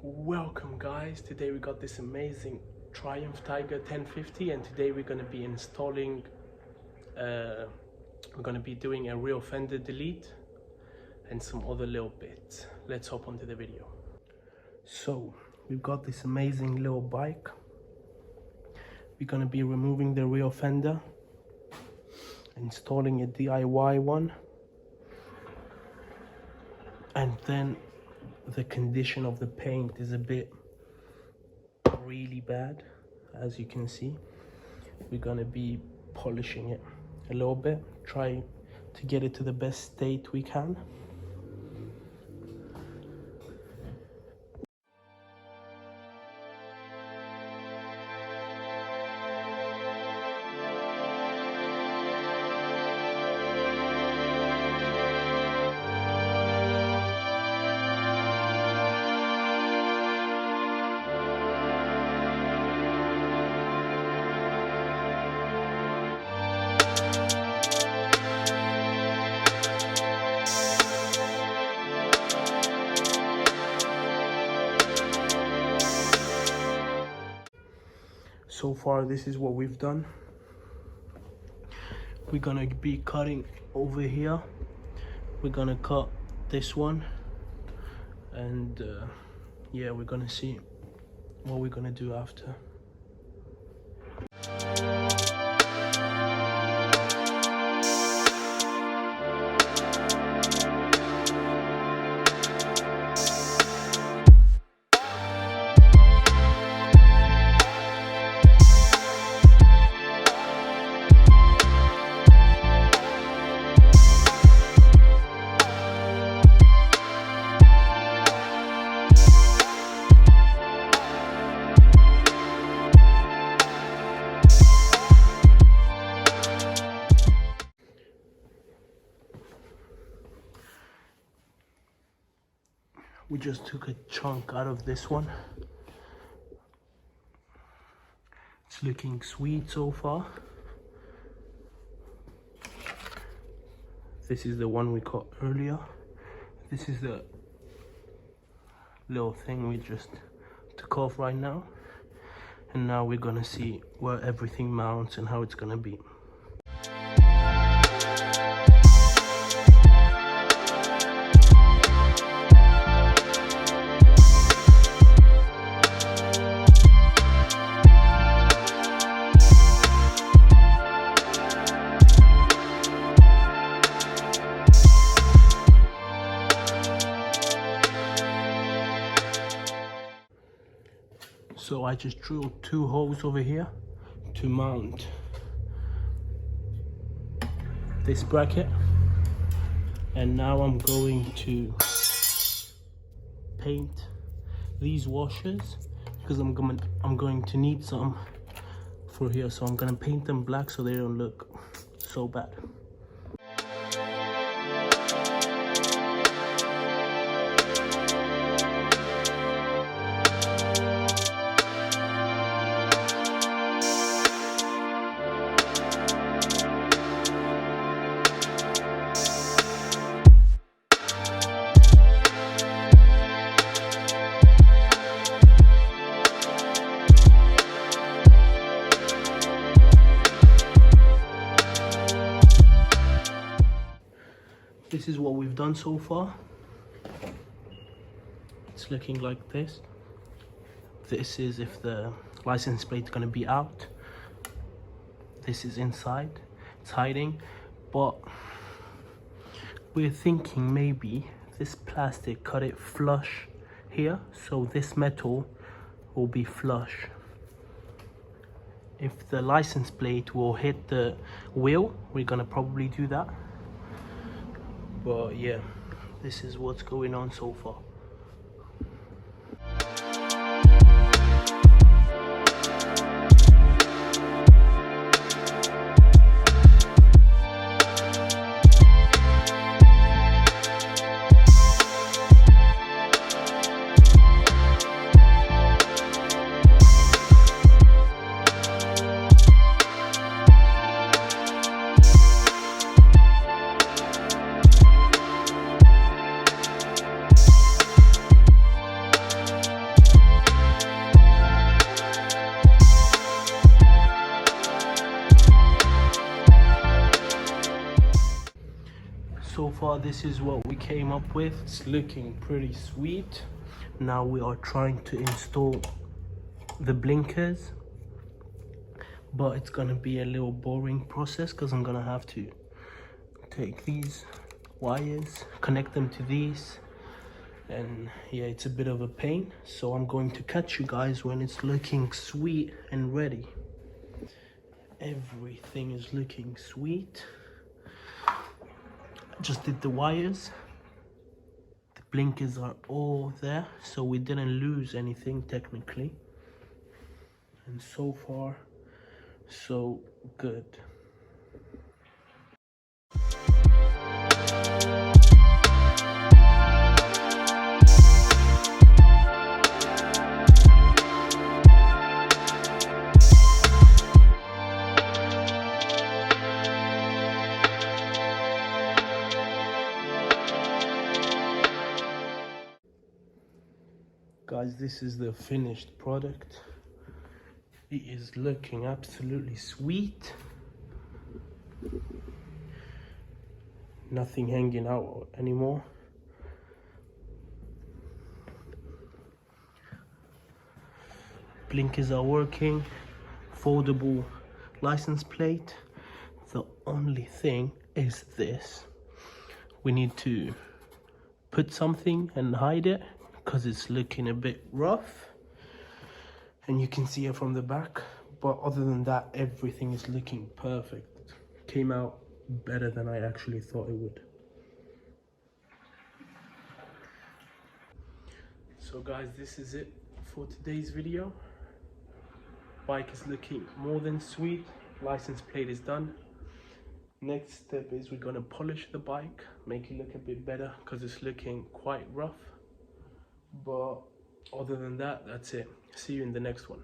Welcome guys, today we got this amazing Triumph Tiger 1050 and today we're going to be installing, we're going to be doing a rear fender delete and some other little bits. Let's hop onto the video. So we've got this amazing little bike. We're going to be removing the rear fender, installing a DIY one, and then the condition of the paint is a bit really bad. As you can see, we're gonna be polishing it a little bit, try to get it to the best state we can. So far, this is what we've done. We're gonna be cutting over here. We're gonna cut this one, and yeah, we're gonna see what we're gonna do after. We just took a chunk out of this one. It's looking sweet so far. This is the one we cut earlier. This is the little thing we just took off right now. And now we're gonna see where everything mounts and how it's gonna be. So I just drilled 2 holes over here to mount this bracket, and now I'm going to paint these washers because I'm going to need some for here, so I'm gonna paint them black so they don't look so bad. This is what we've done so far. It's looking like this. This is if the license plate is going to be out. This is inside. It's hiding. But we're thinking maybe this plastic cut it flush here, so this metal will be flush. If the license plate will hit the wheel, we're going to probably do that. But yeah, this is what's going on so far. far this is what we came up with. It's looking pretty sweet. Now we are trying to install the blinkers, but it's gonna be a little boring process because I'm gonna have to take these wires, connect them to these, and yeah, it's a bit of a pain. So I'm going to catch you guys when it's looking sweet and ready. Everything is looking sweet. Just did the wires. The blinkers are all there, so we didn't lose anything technically. And so far, so good. Guys, this is the finished product. It is looking absolutely sweet. Nothing hanging out anymore. Blinkers are working. Foldable license plate. The only thing is this. We need to put something and hide it because it's looking a bit rough. And you can see it from the back. But other than that, everything is looking perfect. Came out better than I actually thought it would. So guys, this is it for today's video. Bike is looking more than sweet. License plate is done. Next step is we're gonna polish the bike, make it look a bit better because it's looking quite rough. But other than that, that's it. See you in the next one.